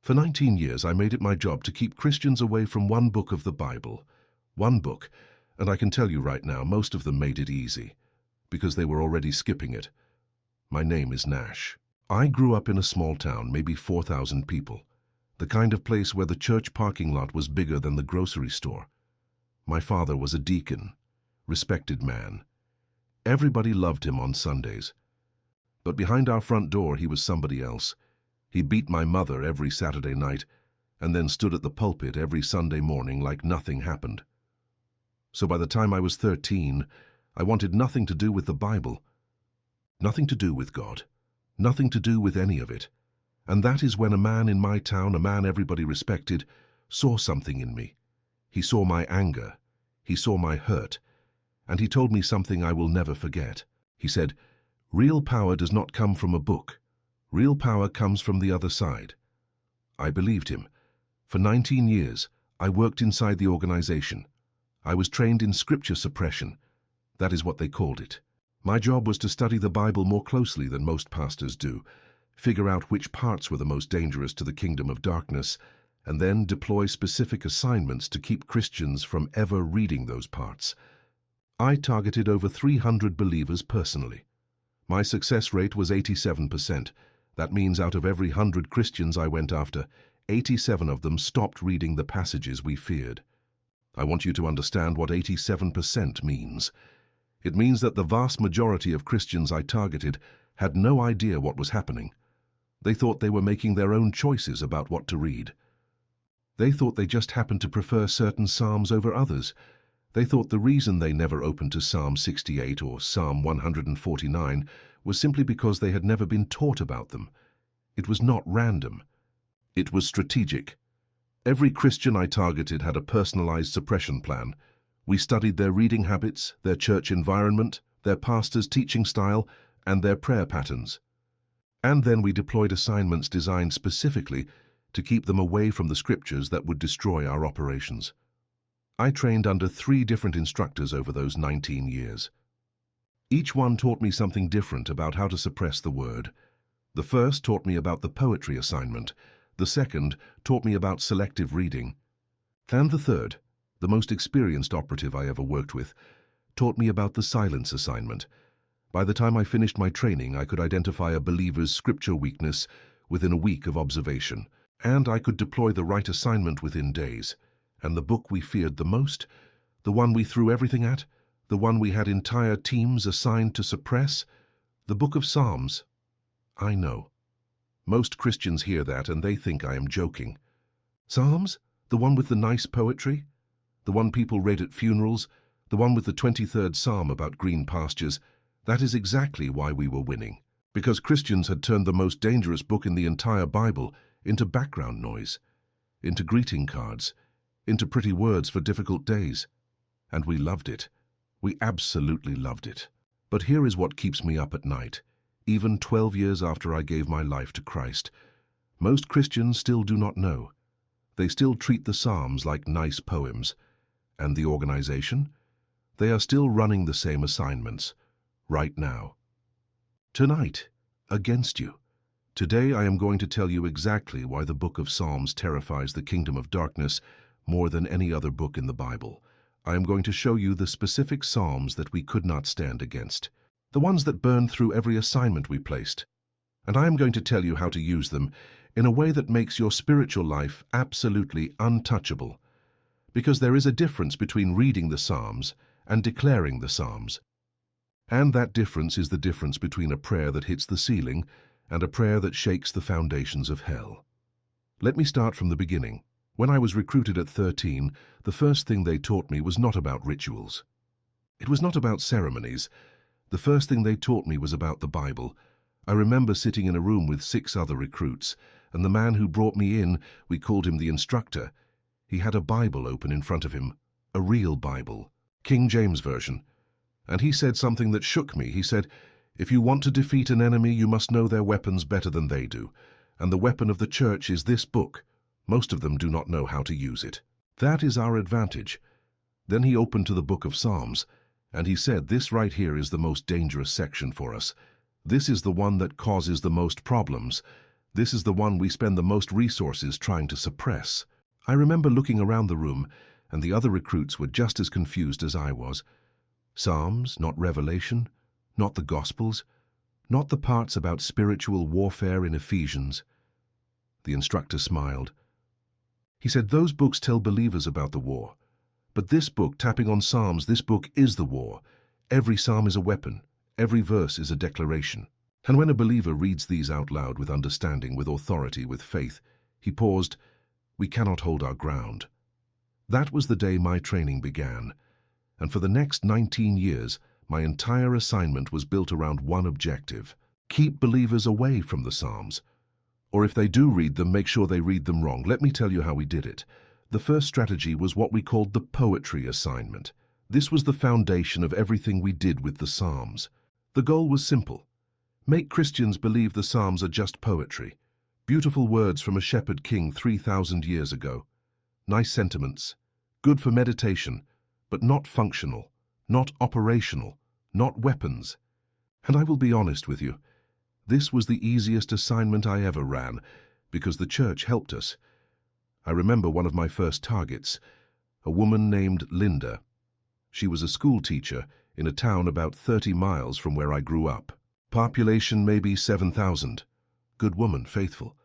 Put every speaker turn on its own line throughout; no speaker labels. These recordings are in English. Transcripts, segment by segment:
For 19 years, I made it my job to keep Christians away from one book of the Bible. One book, and I can tell you right now, most of them made it easy, because they were already skipping it. My name is Nash. I grew up in a small town, maybe 4,000 people, the kind of place where the church parking lot was bigger than the grocery store. My father was a deacon, respected man. Everybody loved him on Sundays. But behind our front door, he was somebody else. He beat my mother every Saturday night and then stood at the pulpit every Sunday morning like nothing happened. So by the time I was 13, I wanted nothing to do with the Bible, nothing to do with God, nothing to do with any of it. And that is when a man in my town, a man everybody respected, saw something in me. He saw my anger, he saw my hurt, and he told me something I will never forget. He said, "Real power does not come from a book. Real power comes from the other side." I believed him. For 19 years, I worked inside the organization. I was trained in scripture suppression. That is what they called it. My job was to study the Bible more closely than most pastors do, figure out which parts were the most dangerous to the kingdom of darkness, and then deploy specific assignments to keep Christians from ever reading those parts. I targeted over 300 believers personally. My success rate was 87%. That means out of every 100 Christians I went after, 87 of them stopped reading the passages we feared. I want you to understand what 87% means. It means that the vast majority of Christians I targeted had no idea what was happening. They thought they were making their own choices about what to read. They thought they just happened to prefer certain psalms over others. They thought the reason they never opened to Psalm 68 or Psalm 149 was simply because they had never been taught about them. It was not random. It was strategic. Every Christian I targeted had a personalized suppression plan. We studied their reading habits, their church environment, their pastor's teaching style, and their prayer patterns. And then we deployed assignments designed specifically to keep them away from the scriptures that would destroy our operations. I trained under 3 different instructors over those 19 years. Each one taught me something different about how to suppress the word. The first taught me about the poetry assignment. The second taught me about selective reading. And the third, the most experienced operative I ever worked with, taught me about the silence assignment. By the time I finished my training, I could identify a believer's scripture weakness within a week of observation, and I could deploy the right assignment within days. And the book we feared the most, the one we threw everything at, the one we had entire teams assigned to suppress, the book of Psalms. I know. Most Christians hear that and they think I am joking. Psalms? The one with the nice poetry? The one people read at funerals? The one with the 23rd Psalm about green pastures? That is exactly why we were winning. Because Christians had turned the most dangerous book in the entire Bible into background noise, into greeting cards, into pretty words for difficult days. And we loved it. We absolutely loved it. But here is what keeps me up at night. Even 12 years after I gave my life to Christ, most Christians still do not know. They still treat the Psalms like nice poems. And the organization? They are still running the same assignments, right now. Tonight, against you. Today I am going to tell you exactly why the book of Psalms terrifies the kingdom of darkness more than any other book in the Bible. I am going to show you the specific psalms that we could not stand against, the ones that burned through every assignment we placed. And I am going to tell you how to use them in a way that makes your spiritual life absolutely untouchable. Because there is a difference between reading the Psalms and declaring the Psalms. And that difference is the difference between a prayer that hits the ceiling and a prayer that shakes the foundations of hell. Let me start from the beginning. When I was recruited at 13, the first thing they taught me was not about rituals. It was not about ceremonies. The first thing they taught me was about the Bible. I remember sitting in a room with 6 other recruits, and the man who brought me in, we called him the instructor. He had a Bible open in front of him, a real Bible, King James Version. And he said something that shook me. He said, "If you want to defeat an enemy, you must know their weapons better than they do. And the weapon of the church is this book. Most of them do not know how to use it. That is our advantage." Then he opened to the book of Psalms, and he said, "This right here is the most dangerous section for us. This is the one that causes the most problems. This is the one we spend the most resources trying to suppress. I remember looking around the room, and the other recruits were just as confused as I was. Psalms, not Revelation, not the Gospels, not the parts about spiritual warfare in Ephesians. The instructor smiled. He said, "Those books tell believers about the war. But this book, tapping on Psalms, this book is the war. Every psalm is a weapon. Every verse is a declaration." And when a believer reads these out loud with understanding, with authority, with faith, he paused, "We cannot hold our ground." That was the day my training began. And for the next 19 years, my entire assignment was built around one objective: keep believers away from the Psalms. Or if they do read them, make sure they read them wrong. Let me tell you how we did it. The first strategy was what we called the poetry assignment. This was the foundation of everything we did with the Psalms. The goal was simple: make Christians believe the Psalms are just poetry. Beautiful words from a shepherd king 3,000 years ago. Nice sentiments. Good for meditation, but not functional, not operational, not weapons. And I will be honest with you, this was the easiest assignment I ever ran, because the church helped us. I remember one of my first targets, a woman named Linda. She was a school teacher in a town about 30 miles from where I grew up. Population maybe 7,000. Good woman, faithful.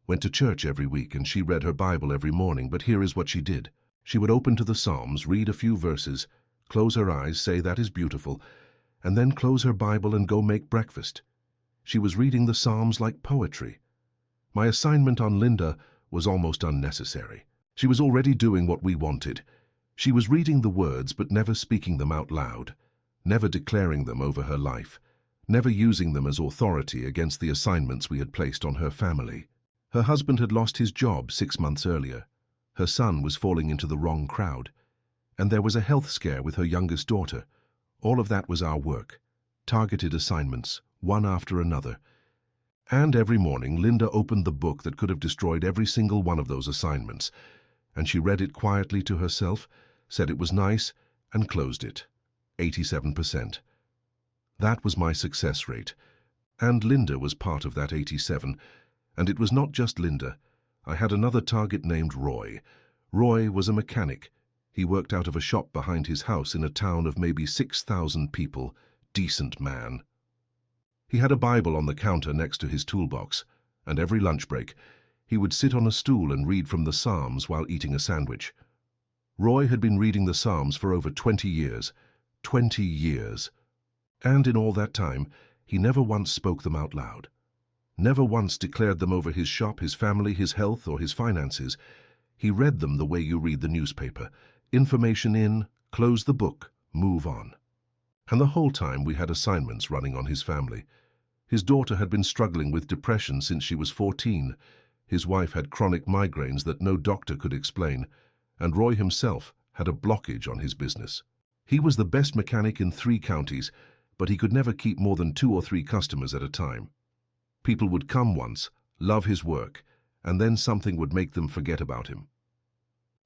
Went to church every week, and she read her Bible every morning, but here is what she did. She would open to the Psalms, read a few verses, close her eyes, say that is beautiful, and then close her Bible and go make breakfast. She was reading the Psalms like poetry. My assignment on Linda was almost unnecessary. She was already doing what we wanted. She was reading the words but never speaking them out loud, never declaring them over her life, never using them as authority against the assignments we had placed on her family. Her husband had lost his job 6 months earlier. Her son was falling into the wrong crowd. And there was a health scare with her youngest daughter. All of that was our work. Targeted assignments, one after another. And every morning, Linda opened the book that could have destroyed every single one of those assignments, and she read it quietly to herself, said it was nice, and closed it. 87%. That was my success rate. And Linda was part of that 87. And it was not just Linda. I had another target named Roy. Roy was a mechanic. He worked out of a shop behind his house in a town of maybe 6,000 people. Decent man. He had a Bible on the counter next to his toolbox, and every lunch break, he would sit on a stool and read from the Psalms while eating a sandwich. Roy had been reading the Psalms for over 20 years. 20 years. And in all that time, he never once spoke them out loud. Never once declared them over his shop, his family, his health, or his finances. He read them the way you read the newspaper. Information in, close the book, move on. And the whole time we had assignments running on his family. His daughter had been struggling with depression since she was 14. His wife had chronic migraines that no doctor could explain. And Roy himself had a blockage on his business. He was the best mechanic in 3 counties, but he could never keep more than 2 or 3 customers at a time. People would come once, love his work, and then something would make them forget about him.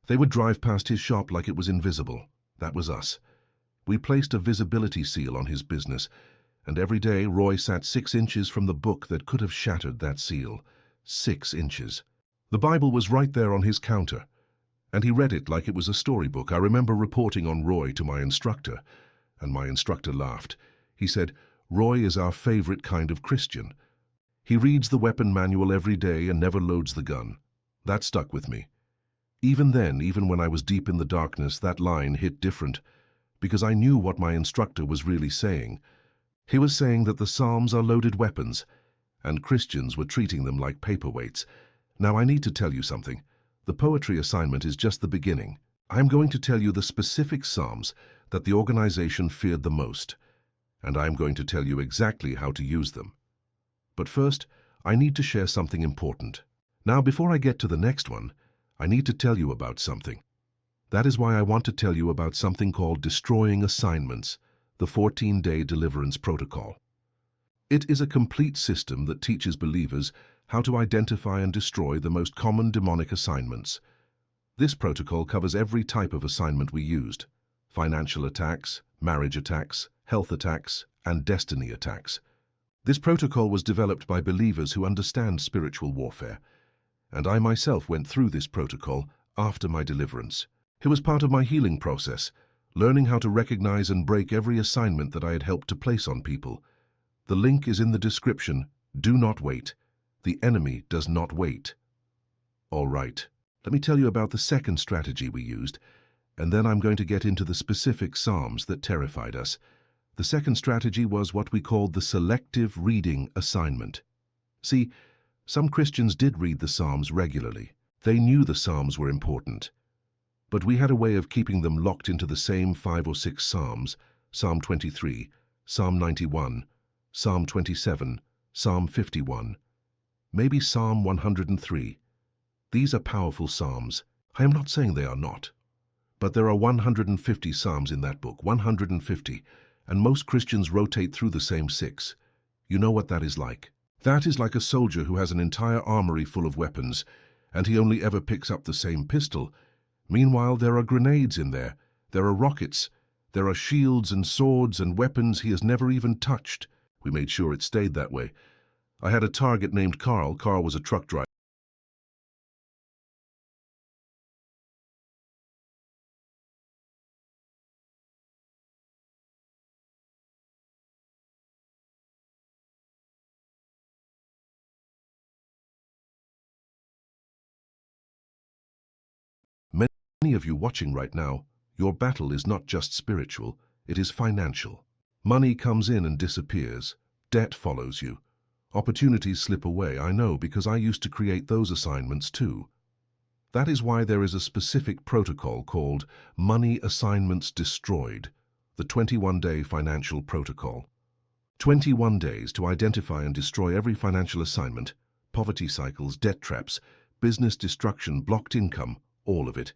They would drive past his shop like it was invisible. That was us. We placed a visibility seal on his business, and every day Roy sat 6 inches from the book that could have shattered that seal. 6 inches. The Bible was right there on his counter, and he read it like it was a storybook. I remember reporting on Roy to my instructor, and my instructor laughed. He said, "Roy is our favorite kind of Christian. He reads the weapon manual every day and never loads the gun." That stuck with me. Even then, even when I was deep in the darkness, that line hit different, because I knew what my instructor was really saying. He was saying that the Psalms are loaded weapons, and Christians were treating them like paperweights. Now I need to tell you something. The poetry assignment is just the beginning. I'm going to tell you the specific Psalms that the organization feared the most, and I'm going to tell you exactly how to use them. But first, I need to share something important. Now, before I get to the next one, I need to tell you about something. That is why I want to tell you about something called Destroying Assignments, the 14-day Deliverance Protocol. It is a complete system that teaches believers how to identify and destroy the most common demonic assignments. This protocol covers every type of assignment we used: financial attacks, marriage attacks, health attacks, and destiny attacks. This protocol was developed by believers who understand spiritual warfare, and I myself went through this protocol after my deliverance. It was part of my healing process, learning how to recognize and break every assignment that I had helped to place on people. The link is in the description. Do not wait. The enemy does not wait. All right, let me tell you about the second strategy we used, and then I'm going to get into the specific psalms that terrified us. The second strategy was what we called the selective reading assignment. See, some Christians did read the psalms regularly. They knew the psalms were important. But we had a way of keeping them locked into the same 5 or 6 psalms: Psalm 23, Psalm 91, Psalm 27, Psalm 51, maybe Psalm 103. These are powerful psalms. I am not saying they are not. But there are 150 psalms in that book, 150, and most Christians rotate through the same 6. You know what that is like. That is like a soldier who has an entire armory full of weapons, and he only ever picks up the same pistol. Meanwhile, there are grenades in there, there are rockets, there are shields and swords and weapons he has never even touched. We made sure it stayed that way. I had a target named Carl. Carl was a truck driver. Many of you watching right now, your battle is not just spiritual, it is financial. Money comes in and disappears. Debt follows you. Opportunities slip away, I know, because I used to create those assignments too. That is why there is a specific protocol called Money Assignments Destroyed, the 21-day financial protocol. 21 days to identify and destroy every financial assignment, poverty cycles, debt traps, business destruction, blocked income, all of it.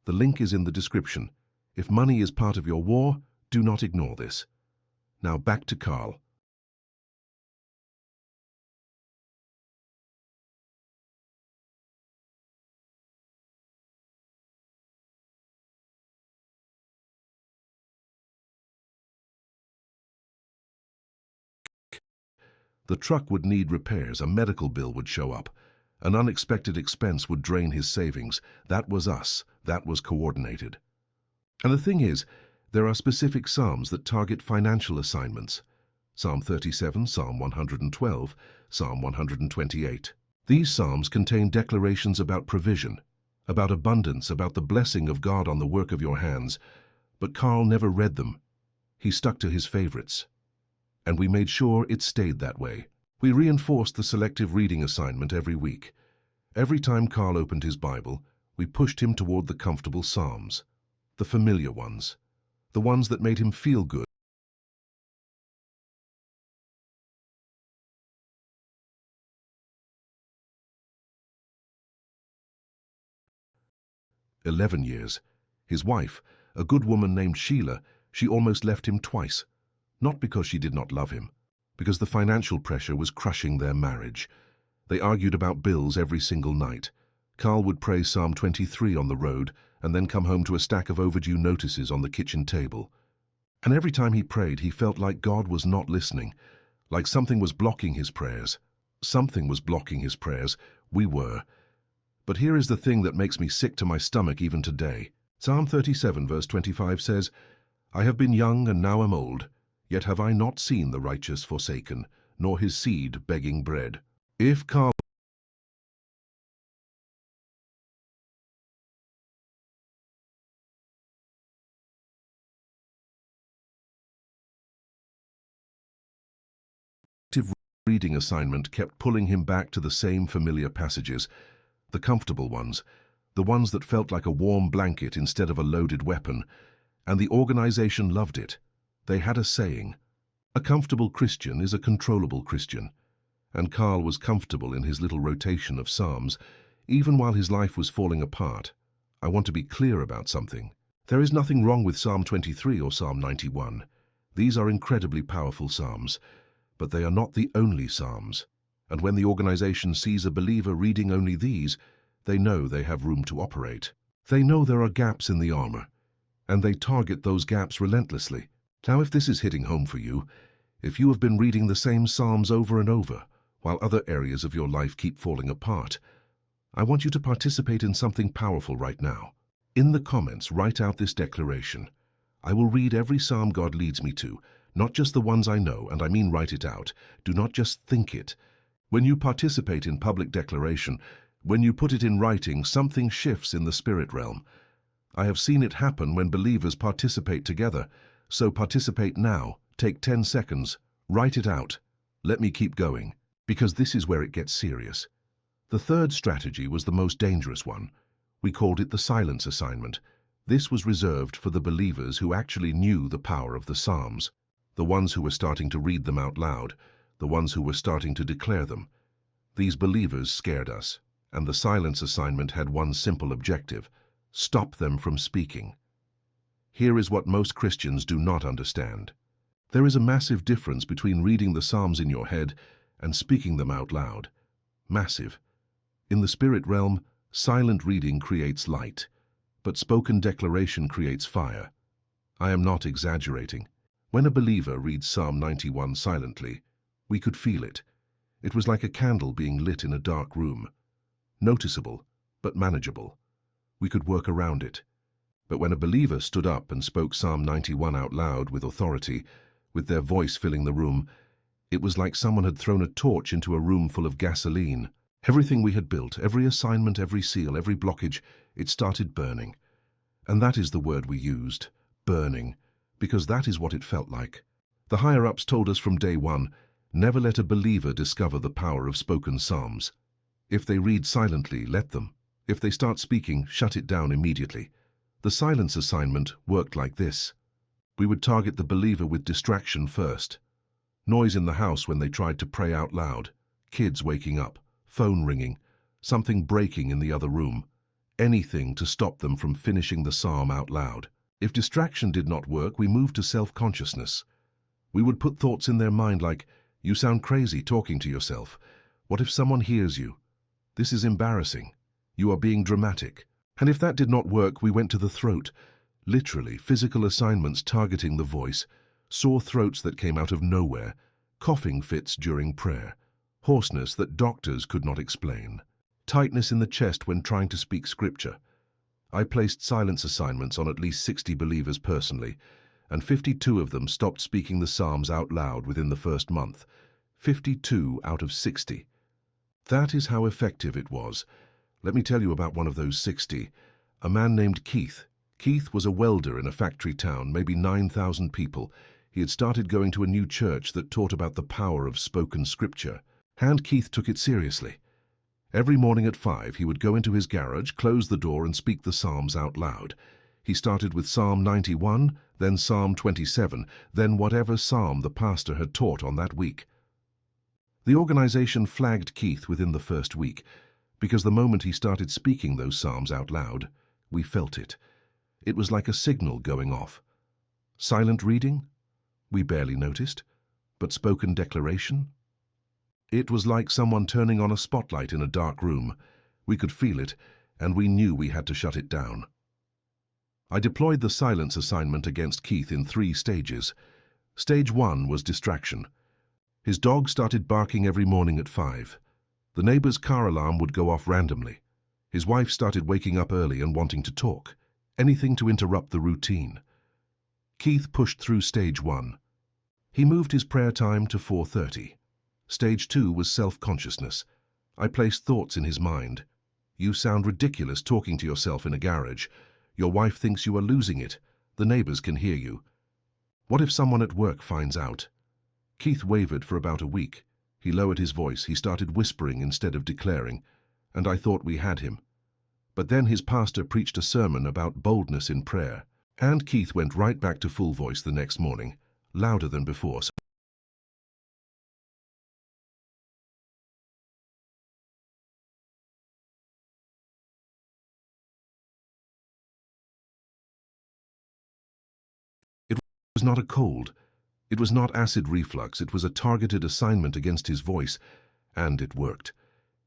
The link is in the description. If money is part of your war, do not ignore this. Now back to Carl. The truck would need repairs, a medical bill would show up, an unexpected expense would drain his savings. That was us. That was coordinated. And the thing is, there are specific psalms that target financial assignments. Psalm 37, Psalm 112, Psalm 128. These psalms contain declarations about provision, about abundance, about the blessing of God on the work of your hands. But Carl never read them. He stuck to his favorites. And we made sure it stayed that way. We reinforced the selective reading assignment every week. Every time Carl opened his Bible, we pushed him toward the comfortable psalms, the familiar ones, the ones that made him feel good. 11 years. His wife, a good woman named Sheila, she almost left him twice. Not because she did not love him, because the financial pressure was crushing their marriage. They argued about bills every single night. Carl would pray Psalm 23 on the road and then come home to a stack of overdue notices on the kitchen table. And every time he prayed, he felt like God was not listening, like something was blocking his prayers. Something was blocking his prayers. We were. But here is the thing that makes me sick to my stomach even today. Psalm 37 verse 25 says, I have been young and now am old, yet have I not seen the righteous forsaken, nor his seed begging bread. If Carl reading assignment kept pulling him back to the same familiar passages, the comfortable ones, the ones that felt like a warm blanket instead of a loaded weapon, and the organization loved it. They had a saying, a comfortable Christian is a controllable Christian, and Carl was comfortable in his little rotation of psalms, even while his life was falling apart. I want to be clear about something. There is nothing wrong with Psalm 23 or Psalm 91. These are incredibly powerful psalms, but they are not the only psalms. And when the organization sees a believer reading only these, they know they have room to operate. They know there are gaps in the armor, and they target those gaps relentlessly. Now, if this is hitting home for you, If you have been reading the same Psalms over and over, while other areas of your life keep falling apart, I want you to participate in something powerful right now. In the comments, write out this declaration. I will read every Psalm God leads me to, not just the ones I know, and I mean write it out. Do not just think it. When you participate in public declaration, when you put it in writing, something shifts in the spirit realm. I have seen it happen when believers participate together. So participate now. Take 10 seconds. Write it out. Let me keep going, because this is where it gets serious. The third strategy was the most dangerous one. We called it the silence assignment. This was reserved for the believers who actually knew the power of the Psalms, the ones who were starting to read them out loud, the ones who were starting to declare them. These believers scared us, and the silence assignment had one simple objective: stop them from speaking. Here is what most Christians do not understand. There is a massive difference between reading the Psalms in your head and speaking them out loud. Massive. In the spirit realm, silent reading creates light, but spoken declaration creates fire. I am not exaggerating. When a believer reads Psalm 91 silently, we could feel it. It was like a candle being lit in a dark room. Noticeable, but manageable. We could work around it. But when a believer stood up and spoke Psalm 91 out loud with authority, with their voice filling the room, it was like someone had thrown a torch into a room full of gasoline. Everything we had built, every assignment, every seal, every blockage, it started burning. And that is the word we used, burning, because that is what it felt like. The higher-ups told us from day one, never let a believer discover the power of spoken psalms. If they read silently, let them. If they start speaking, shut it down immediately. The silence assignment worked like this. We would target the believer with distraction first. Noise in the house when they tried to pray out loud, kids waking up, phone ringing, something breaking in the other room. Anything to stop them from finishing the psalm out loud. If distraction did not work, we moved to self-consciousness. We would put thoughts in their mind like, "You sound crazy talking to yourself. What if someone hears you? This is embarrassing. You are being dramatic." And if that did not work, we went to the throat. Literally, physical assignments targeting the voice, sore throats that came out of nowhere, coughing fits during prayer, hoarseness that doctors could not explain, tightness in the chest when trying to speak scripture. I placed silence assignments on at least 60 believers personally, and 52 of them stopped speaking the Psalms out loud within the first month. 52 out of 60. That is how effective it was. Let me tell you about one of those 60. A man named Keith. Keith was a welder in a factory town, maybe 9,000 people. He had started going to a new church that taught about the power of spoken scripture. And Keith took it seriously. Every morning at 5, he would go into his garage, close the door, and speak the Psalms out loud. He started with Psalm 91, then Psalm 27, then whatever psalm the pastor had taught on that week. The organization flagged Keith within the first week, because the moment he started speaking those psalms out loud, we felt it. It was like a signal going off. Silent reading? We barely noticed. But spoken declaration? It was like someone turning on a spotlight in a dark room. We could feel it, and we knew we had to shut it down. I deployed the silence assignment against Keith in 3 stages. Stage 1 was distraction. His dog started barking every morning at 5. The neighbor's car alarm would go off randomly. His wife started waking up early and wanting to talk. Anything to interrupt the routine. Keith pushed through stage 1. He moved his prayer time to 4:30. Stage 2 was self-consciousness. I placed thoughts in his mind. You sound ridiculous talking to yourself in a garage. Your wife thinks you are losing it. The neighbors can hear you. What if someone at work finds out? Keith wavered for about a week. He lowered his voice. He started whispering instead of declaring, and I thought we had him. But then his pastor preached a sermon about boldness in prayer, and Keith went right back to full voice the next morning, louder than before. It was not a cold. It was not acid reflux. It was a targeted assignment against his voice, and it worked.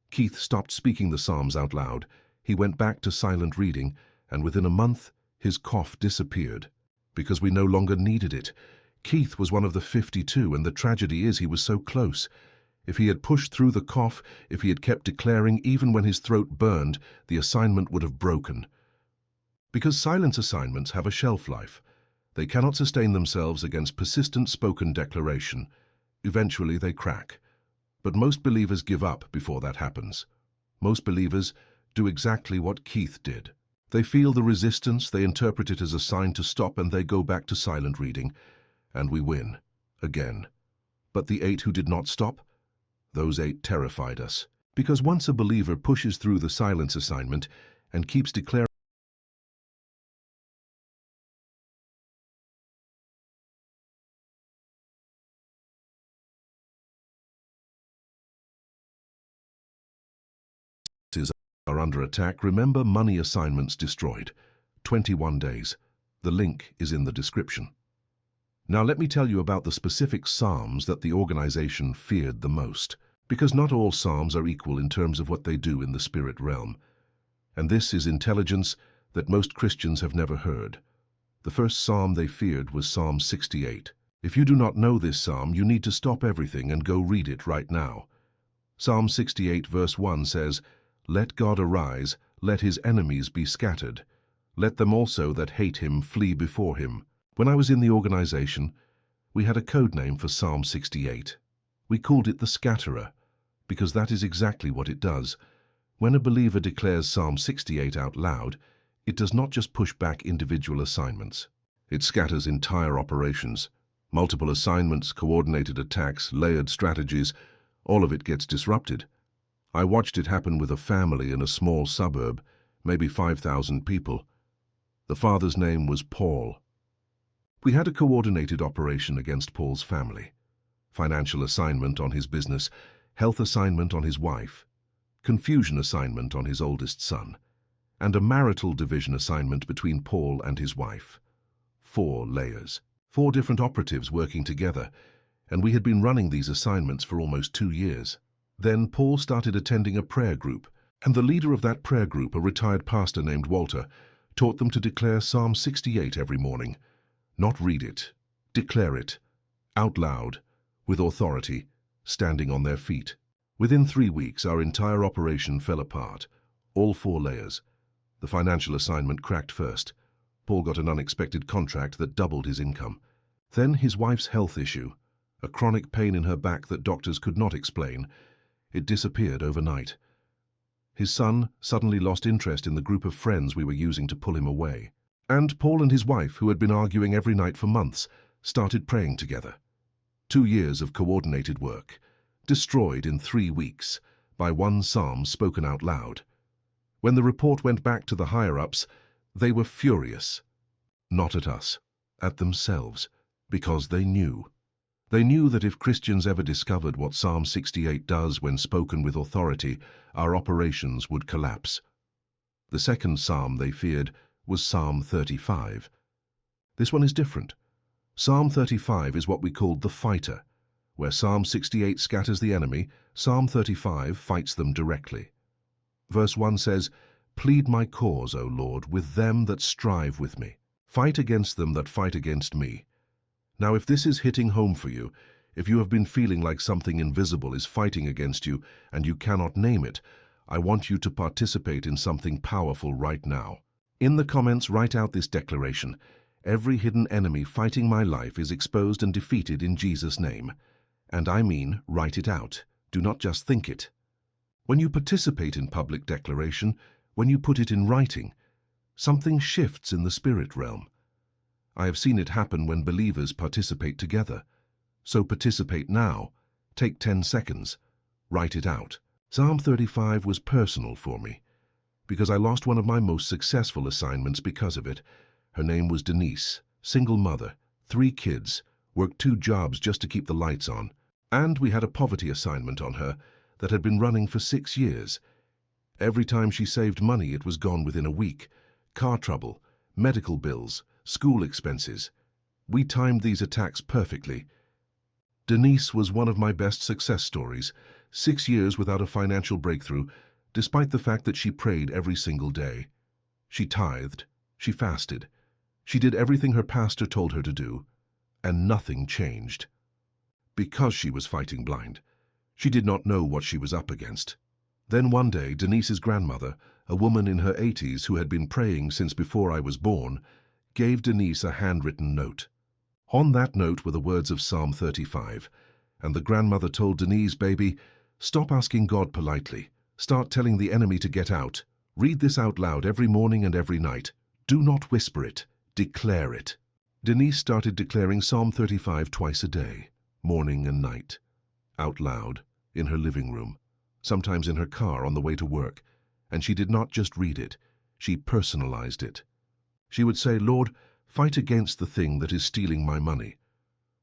Keith stopped speaking the Psalms out loud. He went back to silent reading, and within a month, his cough disappeared, because we no longer needed it. Keith was one of the 52, and the tragedy is he was so close. If he had pushed through the cough, if he had kept declaring even when his throat burned, the assignment would have broken. Because silence assignments have a shelf life. They cannot sustain themselves against persistent spoken declaration. Eventually they crack. But most believers give up before that happens. Most believers do exactly what Keith did. They feel the resistance, they interpret it as a sign to stop, and they go back to silent reading. And we win. Again. But the 8 who did not stop? Those 8 terrified us. Because once a believer pushes through the silence assignment and keeps declaring are under attack, remember money assignments destroyed. 21 days. The link is in the description. Now let me tell you about the specific psalms that the organization feared the most, because not all psalms are equal in terms of what they do in the spirit realm. And this is intelligence that most Christians have never heard. The first psalm they feared was Psalm 68. If you do not know this psalm, you need to stop everything and go read it right now. Psalm 68 verse 1 says, "Let God arise, let his enemies be scattered. Let them also that hate him flee before him." When I was in the organization, we had a code name for Psalm 68. We called it the Scatterer, because that is exactly what it does. When a believer declares Psalm 68 out loud, it does not just push back individual assignments. It scatters entire operations. Multiple assignments, coordinated attacks, layered strategies, all of it gets disrupted. I watched it happen with a family in a small suburb, maybe 5,000 people. The father's name was Paul. We had a coordinated operation against Paul's family. Financial assignment on his business, health assignment on his wife, confusion assignment on his oldest son, and a marital division assignment between Paul and his wife. 4 layers, 4 different operatives working together, and we had been running these assignments for almost 2 years. Then Paul started attending a prayer group, and the leader of that prayer group, a retired pastor named Walter, taught them to declare Psalm 68 every morning. Not read it, declare it, out loud, with authority, standing on their feet. Within 3 weeks, our entire operation fell apart, all 4 layers. The financial assignment cracked first. Paul got an unexpected contract that doubled his income. Then his wife's health issue, a chronic pain in her back that doctors could not explain, it disappeared overnight. His son suddenly lost interest in the group of friends we were using to pull him away. And Paul and his wife, who had been arguing every night for months, started praying together. 2 years of coordinated work, destroyed in 3 weeks, by one psalm spoken out loud. When the report went back to the higher-ups, they were furious. Not at us, at themselves, because they knew. They knew that if Christians ever discovered what Psalm 68 does when spoken with authority, our operations would collapse. The second psalm they feared was Psalm 35. This one is different. Psalm 35 is what we called the fighter. Where Psalm 68 scatters the enemy, Psalm 35 fights them directly. Verse 1 says, "Plead my cause, O Lord, with them that strive with me. Fight against them that fight against me." Now if this is hitting home for you, if you have been feeling like something invisible is fighting against you and you cannot name it, I want you to participate in something powerful right now. In the comments, write out this declaration. Every hidden enemy fighting my life is exposed and defeated in Jesus' name. And I mean, write it out. Do not just think it. When you participate in public declaration, when you put it in writing, something shifts in the spirit realm. I have seen it happen when believers participate together. So participate now. Take 10 seconds. Write it out. Psalm 35 was personal for me, because I lost one of my most successful assignments because of it. Her name was Denise, single mother, 3 kids, worked 2 jobs just to keep the lights on. And we had a poverty assignment on her that had been running for 6 years. Every time she saved money, it was gone within a week. Car trouble, medical bills, school expenses. We timed these attacks perfectly. Denise was one of my best success stories, 6 years without a financial breakthrough, despite the fact that she prayed every single day. She tithed, she fasted, she did everything her pastor told her to do. and nothing changed. Because she was fighting blind. She did not know what she was up against. Then one day, Denise's grandmother, a woman in her 80s who had been praying since before I was born, gave Denise a handwritten note. On that note were the words of Psalm 35, and the grandmother told Denise, "Baby, stop asking God politely. Start telling the enemy to get out. Read this out loud every morning and every night. Do not whisper it. Declare it." Denise started declaring Psalm 35 twice a day, morning and night, out loud, in her living room, sometimes in her car on the way to work, and she did not just read it, she personalized it. She would say, "Lord, fight against the thing that is stealing my money.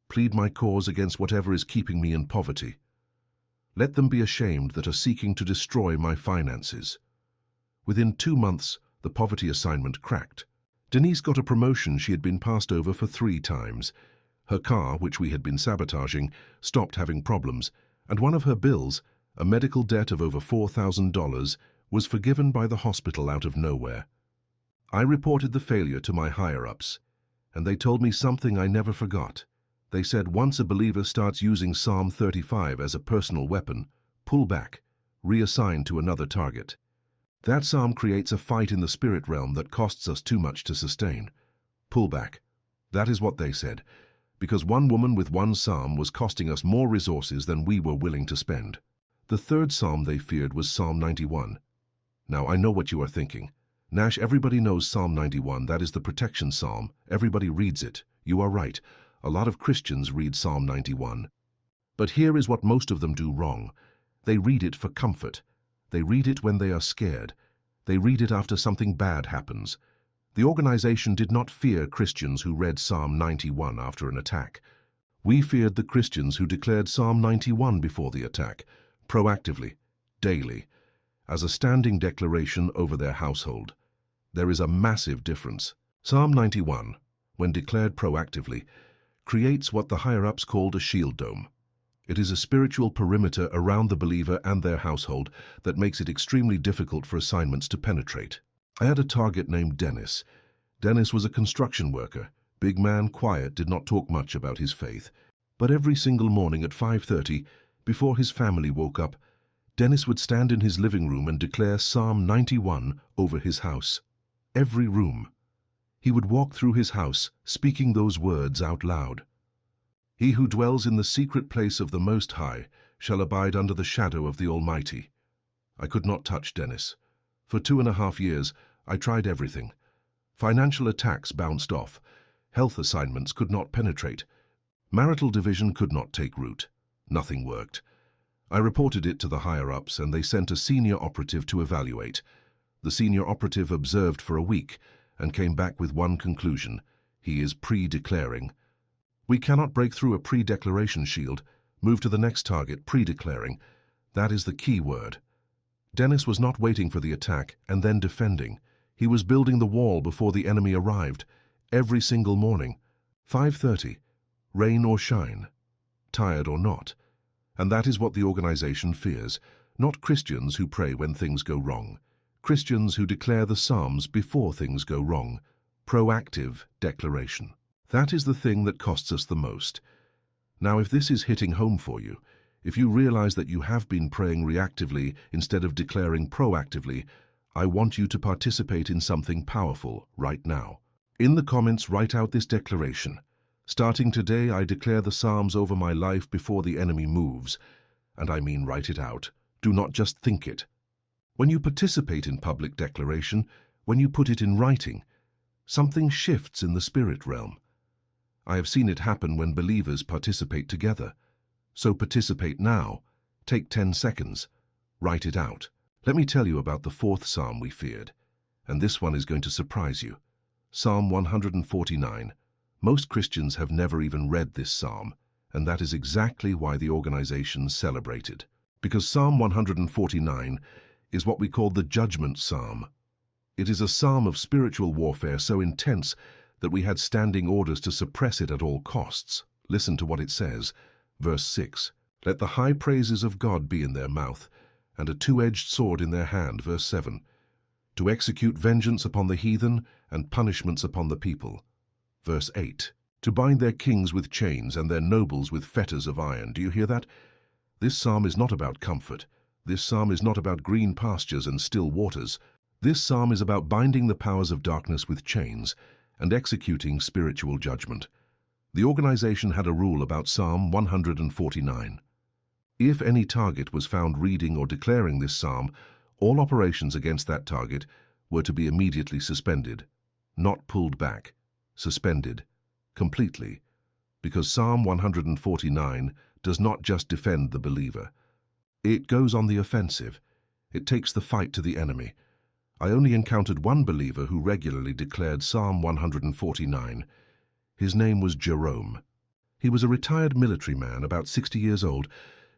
Plead my cause against whatever is keeping me in poverty. Let them be ashamed that are seeking to destroy my finances." Within 2 months, the poverty assignment cracked. Denise got a promotion she had been passed over for 3 times. Her car, which we had been sabotaging, stopped having problems, and one of her bills, a medical debt of over $4,000, was forgiven by the hospital out of nowhere. I reported the failure to my higher-ups, and they told me something I never forgot. They said once a believer starts using Psalm 35 as a personal weapon, pull back, reassign to another target. That psalm creates a fight in the spirit realm that costs us too much to sustain. Pull back. That is what they said, because one woman with one psalm was costing us more resources than we were willing to spend. The third psalm they feared was Psalm 91. Now I know what you are thinking. Nash, everybody knows Psalm 91, that is the protection psalm. Everybody reads it. You are right. A lot of Christians read Psalm 91. But here is what most of them do wrong. They read it for comfort. They read it when they are scared. They read it after something bad happens. The organization did not fear Christians who read Psalm 91 after an attack. We feared the Christians who declared Psalm 91 before the attack, proactively, daily, as a standing declaration over their household. There is a massive difference. Psalm 91, when declared proactively, creates what the higher-ups called a shield dome. It is a spiritual perimeter around the believer and their household that makes it extremely difficult for assignments to penetrate. I had a target named Dennis. Dennis was a construction worker. Big man, quiet, did not talk much about his faith. But every single morning at 5:30, before his family woke up, Dennis would stand in his living room and declare Psalm 91 over his house. Every room. He would walk through his house, speaking those words out loud. "He who dwells in the secret place of the Most High shall abide under the shadow of the Almighty." I could not touch Dennis. For 2.5 years, I tried everything. Financial attacks bounced off. Health assignments could not penetrate. Marital division could not take root. Nothing worked. I reported it to the higher-ups, and they sent a senior operative to evaluate. The senior operative observed for a week and came back with one conclusion: he is pre-declaring. We cannot break through a pre-declaration shield. Move to the next target, pre-declaring. That is the key word. Dennis was not waiting for the attack and then defending. He was building the wall before the enemy arrived. Every single morning, 5:30, rain or shine, tired or not. And that is what the organization fears. Not Christians who pray when things go wrong. Christians who declare the Psalms before things go wrong. Proactive declaration. That is the thing that costs us the most. Now, if this is hitting home for you, if you realize that you have been praying reactively instead of declaring proactively, I want you to participate in something powerful right now. In the comments, write out this declaration. Starting today, I declare the Psalms over my life before the enemy moves. And I mean write it out. Do not just think it. When you participate in public declaration, when you put it in writing, something shifts in the spirit realm. I have seen it happen when believers participate together. So participate now. Take 10 seconds. Write it out. Let me tell you about the 4th Psalm we feared. And this one is going to surprise you. Psalm 149. Most Christians have never even read this psalm, and that is exactly why the organization celebrated. Because Psalm 149 is what we call the Judgment Psalm. It is a psalm of spiritual warfare so intense that we had standing orders to suppress it at all costs. Listen to what it says. Verse 6. Let the high praises of God be in their mouth, and a two-edged sword in their hand. Verse 7. To execute vengeance upon the heathen and punishments upon the people. Verse 8. to bind their kings with chains and their nobles with fetters of iron. Do you hear that? This psalm is not about comfort. This psalm is not about green pastures and still waters. This psalm is about binding the powers of darkness with chains and executing spiritual judgment. The organization had a rule about Psalm 149. If any target was found reading or declaring this psalm, all operations against that target were to be immediately suspended, not pulled back, suspended, completely, because Psalm 149 does not just defend the believer. It goes on the offensive. It takes the fight to the enemy. I only encountered one believer who regularly declared Psalm 149. His name was Jerome. He was a retired military man, about 60 years old,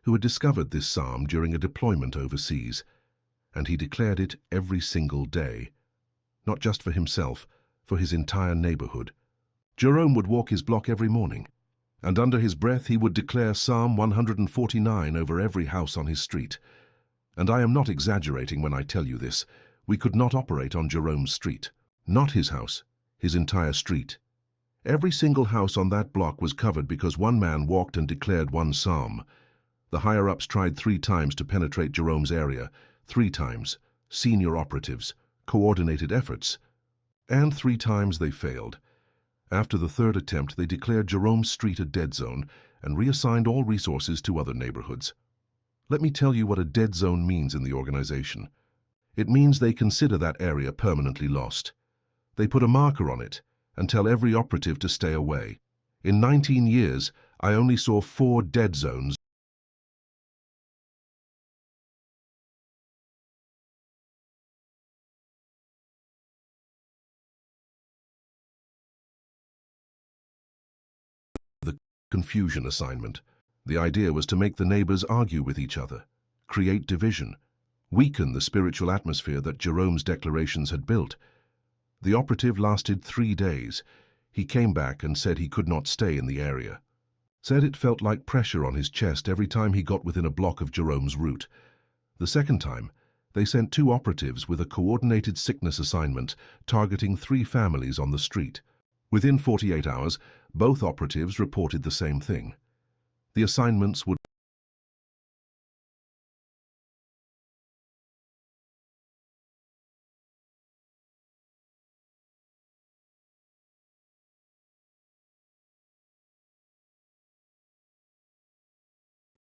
who had discovered this psalm during a deployment overseas, and he declared it every single day, not just for himself, for his entire neighborhood. Jerome would walk his block every morning, and under his breath he would declare Psalm 149 over every house on his street. And I am not exaggerating when I tell you this. We could not operate on Jerome's street. Not his house, his entire street. Every single house on that block was covered because one man walked and declared one psalm. The higher-ups tried 3 times to penetrate Jerome's area, 3 times, senior operatives, coordinated efforts, and 3 times they failed. After the 3rd attempt, they declared Jerome's street a dead zone and reassigned all resources to other neighborhoods. Let me tell you what a dead zone means in the organization. It means they consider that area permanently lost. They put a marker on it and tell every operative to stay away. In 19 years, I only saw 4 dead zones. The confusion assignment. The idea was to make the neighbors argue with each other, create division, weaken the spiritual atmosphere that Jerome's declarations had built. The operative lasted 3 days. He came back and said he could not stay in the area. Said it felt like pressure on his chest every time he got within a block of Jerome's route. The second time, they sent 2 operatives with a coordinated sickness assignment targeting 3 families on the street. Within 48 hours, both operatives reported the same thing. The assignments would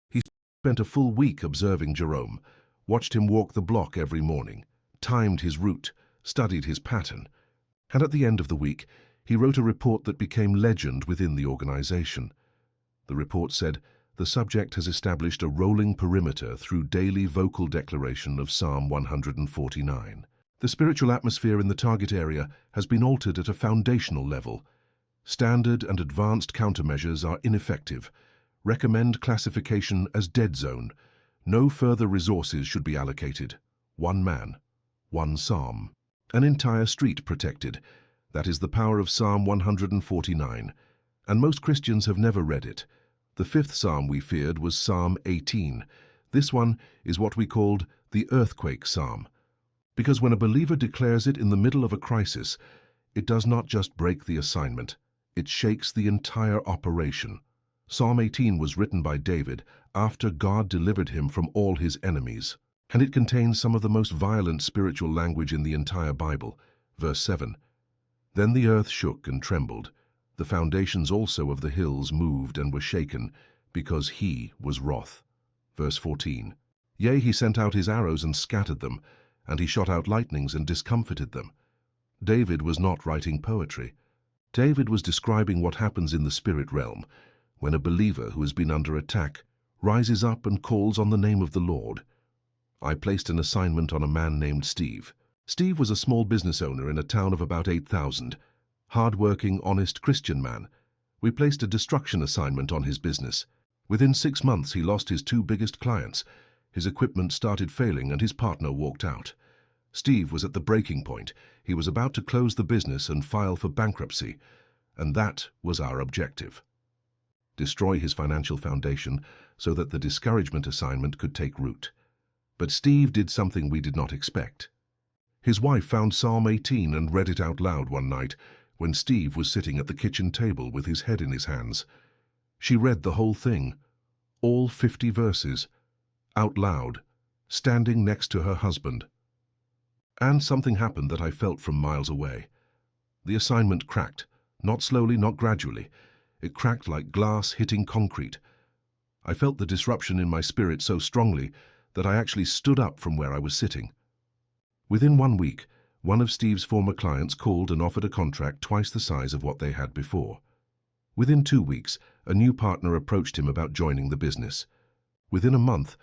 He spent a full week observing Jerome, watched him walk the block every morning, timed his route, studied his pattern, and at the end of the week, he wrote a report that became legend within the organization. The report said, the subject has established a rolling perimeter through daily vocal declaration of Psalm 149. The spiritual atmosphere in the target area has been altered at a foundational level. Standard and advanced countermeasures are ineffective. Recommend classification as dead zone. No further resources should be allocated. 1 man, 1 psalm. An entire street protected. That is the power of Psalm 149. And most Christians have never read it. The 5th psalm we feared was Psalm 18. This one is what we called the earthquake psalm. Because when a believer declares it in the middle of a crisis, it does not just break the assignment, it shakes the entire operation. Psalm 18 was written by David after God delivered him from all his enemies, and it contains some of the most violent spiritual language in the entire Bible. Verse 7, Then the earth shook and trembled. The foundations also of the hills moved and were shaken, because he was wroth. Verse 14, Yea, he sent out his arrows and scattered them, and he shot out lightnings and discomfited them. David was not writing poetry. David was describing what happens in the spirit realm, when a believer who has been under attack rises up and calls on the name of the Lord. I placed an assignment on a man named Steve. Steve was a small business owner in a town of about 8,000. Hard-working, honest Christian man. We placed a destruction assignment on his business. Within 6 months he lost his 2 biggest clients. His equipment started failing and his partner walked out. Steve was at the breaking point. He was about to close the business and file for bankruptcy. And that was our objective. Destroy his financial foundation so that the discouragement assignment could take root. But Steve did something we did not expect. His wife found Psalm 18 and read it out loud one night. when Steve was sitting at the kitchen table with his head in his hands. She read the whole thing, all 50 verses, out loud, standing next to her husband. And something happened that I felt from miles away. The assignment cracked, not slowly, not gradually. It cracked like glass hitting concrete. I felt the disruption in my spirit so strongly that I actually stood up from where I was sitting. Within 1 week, one of Steve's former clients called and offered a contract twice the size of what they had before. Within 2 weeks, a new partner approached him about joining the business. Within a month,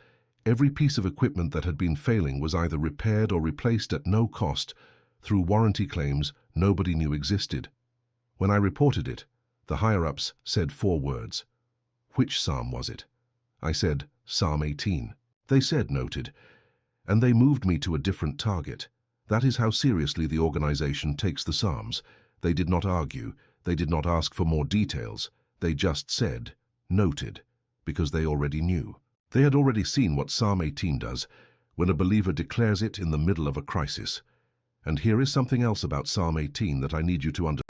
every piece of equipment that had been failing was either repaired or replaced at no cost through warranty claims nobody knew existed. When I reported it, the higher-ups said 4 words. Which psalm was it? I said, Psalm 18. They said, noted, and they moved me to a different target. That is how seriously the organization takes the Psalms. They did not argue, they did not ask for more details, they just said, noted, because they already knew. They had already seen what Psalm 18 does when a believer declares it in the middle of a crisis. And here is something else about Psalm 18 that I need you to understand.